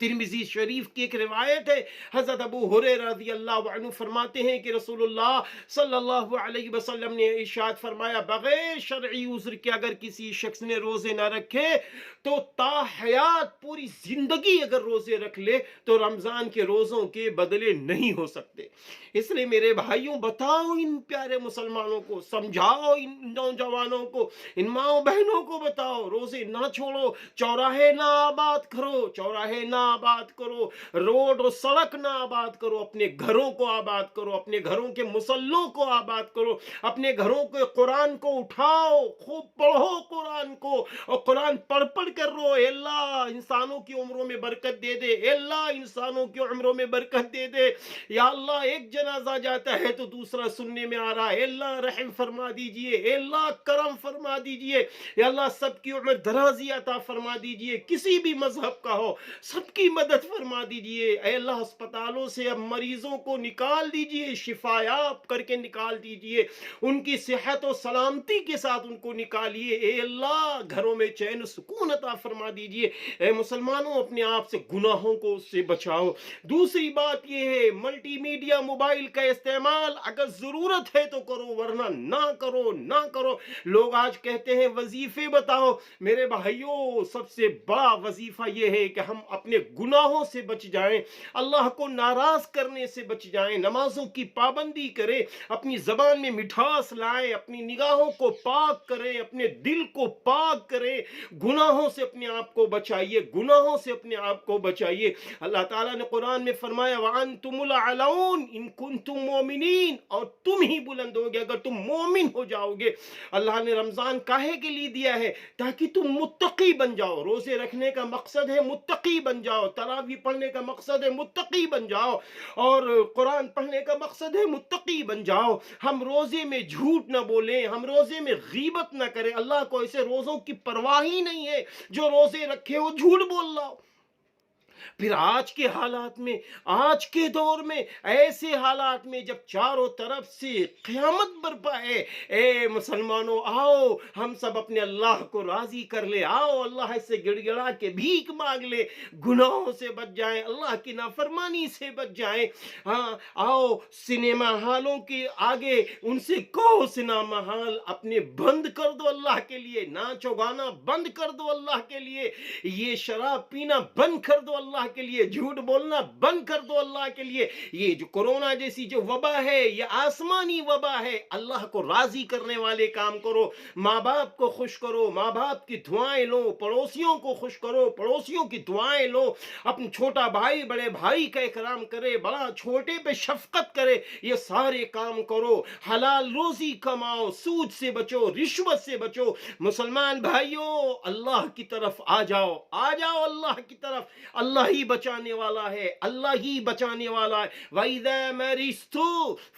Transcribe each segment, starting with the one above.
ترمذی شریف کی ایک روایت ہے، حضرت ابو ہریرہ رضی اللہ عنہ فرماتے ہیں کہ رسول اللہ صلی اللہ علیہ وسلم نے ارشاد فرمایا، بغیر شرعی عذر کے اگر کسی شخص نے روزے نہ رکھے تو تا حیات پوری زندگی اگر روزے رکھ لے تو رمضان کے روزوں کے بدلے نہیں ہو سکتے۔ اس لیے میرے بھائیوں، بتاؤ ان پیارے مسلمانوں کو، سمجھاؤ ان نوجوانوں کو، ان ماں بہنوں کو بتاؤ، روزے نہ چھوڑو، چوراہے نہ آباد کرو، چوراہے نہ آباد کرو، روڈ اور سڑک نہ آباد کرو، اپنے گھروں کو آباد کرو، اپنے گھروں کے مصلوں کو آباد کرو، اپنے گھروں کے قرآن کو اٹھاؤ، خوب پڑھو قرآن کو، اور قرآن پڑھ پڑھ کر رو، اے اللہ انسانوں کی عمروں میں برکت دے دے، اے اللہ انسانوں کی عمروں میں برکت دے دے، یا اللہ ایک جنازہ جاتا ہے تو دوسرا سننے میں آ رہا ہے، اے اللہ رحم فرما دیجئے، اے اللہ کرم فرما دیجئے، یا اللہ سب کی عمر درازی عطا فرما دیجئے، کسی بھی مذہب کا ہو سب کی مدد فرما دیجئے، اے اللہ ہسپتالوں سے اب مریضوں کو نکال دیجئے، شفا یاب کر کے نکال دیجئے، ان کی صحت و سلامتی کے ساتھ ان کو نکالیے، اے اللہ گھروں میں چین و سکون عطا فرما دیجئے۔ اے مسلمانوں، اپنے آپ سے گناہوں کو سے بچاؤ۔ دوسری بات یہ ہے، ملٹی میڈیا موبائل کا استعمال اگر ضرورت ہے تو کرو، ورنہ نہ کرو، نہ کرو۔ لوگ آج کہتے ہیں وظیفے بتاؤ، میرے بھائیوں سب سے بڑا وظیفہ یہ ہے کہ ہم اپنے گناہوں سے بچ جائیں، اللہ کو ناراض کرنے سے بچ جائیں، نمازوں کی پابندی کریں، اپنی زبان میں مٹھاس لائیں، اپنی نگاہوں کو پاک کریں، اپنے دل کو پاک کریں، گناہوں سے اپنے آپ کو بچائیے، گناہوں سے اپنے آپ کو بچائیے۔ اللہ تعالیٰ نے قرآن میں فرمایا وَأَنْتُمُ الْأَعْلَوْنَ إِن كُنتُم مُؤْمِنِينَ، اور تم ہی بلند ہوگے اگر تم مومن ہو جاؤ گے۔ اللہ نے رمضان کاہے کے لیے دیا ہے؟ تاکہ تم متقی بن جاؤ۔ روزے رکھنے کا مقصد ہے متقی بن جاؤ، تراویح پڑھنے کا مقصد ہے متقی بن جاؤ، اور قرآن پڑھنے کا مقصد ہے متقی بن جاؤ۔ ہم روزے میں جھوٹ نہ بولیں، ہم روزے میں غیبت نہ کریں۔ اللہ کو ایسے روزوں کی پرواہ ہی نہیں ہے، جو روزے رکھے ہو جھوٹ بول رہا ہو۔ پھر آج کے حالات میں، آج کے دور میں، ایسے حالات میں جب چاروں طرف سے قیامت برپا ہے، اے مسلمانوں آؤ ہم سب اپنے اللہ کو راضی کر لے، آؤ اللہ سے گڑ گڑا کے بھیک مانگ لے، گناہوں سے بچ جائیں، اللہ کی نافرمانی سے بچ جائیں۔ ہاں آؤ سنیما ہالوں کے آگے ان سے کہو، سنیما ہال اپنے بند کر دو اللہ کے لیے، ناچ و گانا بند کر دو اللہ کے لیے، یہ شراب پینا بند کر دو اللہ کے لیے، جھوٹ بولنا بند کر دو اللہ کے لیے۔ یہ جو کورونا جیسی جو وبا ہے، یہ آسمانی وبا ہے، اللہ کو راضی کرنے والے کام کرو، ماں باپ کو خوش کرو، ماں باپ کی دعائیں لو، پڑوسیوں کو خوش کرو، پڑوسیوں کی دعائیں لو، اپنے چھوٹا بھائی بڑے بھائی کا اکرام کرے، بڑا چھوٹے پہ شفقت کرے، یہ سارے کام کرو، حلال روزی کماؤ، سود سے بچو، رشوت سے بچو۔ مسلمان بھائیوں اللہ کی طرف آ جاؤ، آ جاؤ اللہ کی طرف، اللہ ہی بچانے والا ہے، اللہ ہی بچانے والا ہے۔ وَإِذَا مَرِضْتُ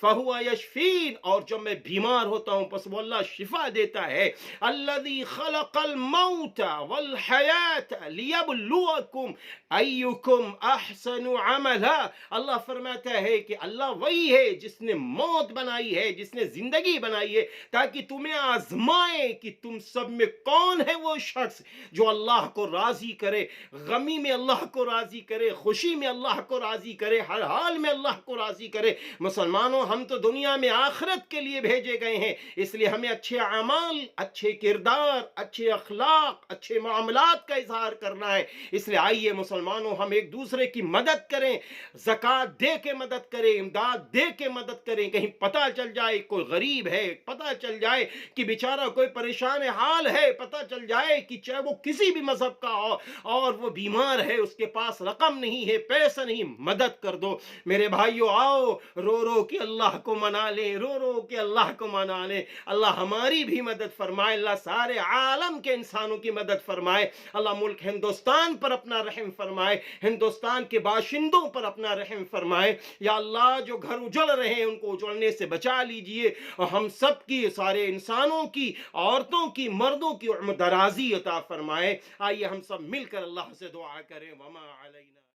فَهُوَ يَشْفِينِ، اور جب میں بیمار ہوتا ہوں پس وہ اللہ شفا دیتا ہے۔ الَّذِي خَلَقَ الْمَوْتَ وَالْحَيَاةَ لِيَبْلُوَكُمْ أَيُّكُمْ أَحْسَنُ عَمَلًا، اللہ فرماتا ہے کہ اللہ وہی ہے جس نے موت بنائی ہے، جس نے زندگی بنائی ہے، تاکہ تمہیں آزمائے کہ تم سب میں کون ہے وہ شخص جو اللہ کو راضی کرے، غمی میں اللہ کو راضی کرے، خوشی میں اللہ کو راضی کرے، ہر حال میں اللہ کو راضی کرے۔ مسلمانوں ہم تو دنیا میں آخرت کے لیے بھیجے گئے ہیں، اس لیے ہمیں اچھے اعمال، اچھے کردار، اچھے اخلاق، اچھے معاملات کا اظہار کرنا ہے۔ اس لیے آئیے مسلمانوں ہم ایک دوسرے کی مدد کریں، زکوٰۃ دے کے مدد کریں، امداد دے کے مدد کریں، کہیں پتہ چل جائے کوئی غریب ہے، پتہ چل جائے کہ بیچارہ کوئی پریشان حال ہے، پتہ چل جائے کہ چاہے وہ کسی بھی مذہب کا ہو اور وہ بیمار ہے، اس کے پاس رقم نہیں ہے، پیسہ نہیں، مدد کر دو۔ میرے بھائیو آؤ رو رو کے اللہ کو منا لیں، رو رو کے اللہ کو منا لیں، اللہ ہماری بھی مدد فرمائے، اللہ سارے عالم کے انسانوں کی مدد فرمائے، اللہ ملک ہندوستان پر اپنا رحم فرمائے، ہندوستان کے باشندوں پر اپنا رحم فرمائے، یا اللہ جو گھر اجڑ رہے ہیں ان کو اجڑنے سے بچا لیجئے، اور ہم سب کی، سارے انسانوں کی، عورتوں کی، مردوں کی عمر درازی عطا فرمائے۔ آئیے ہم سب مل کر اللہ سے دعا کریں۔ وما علینا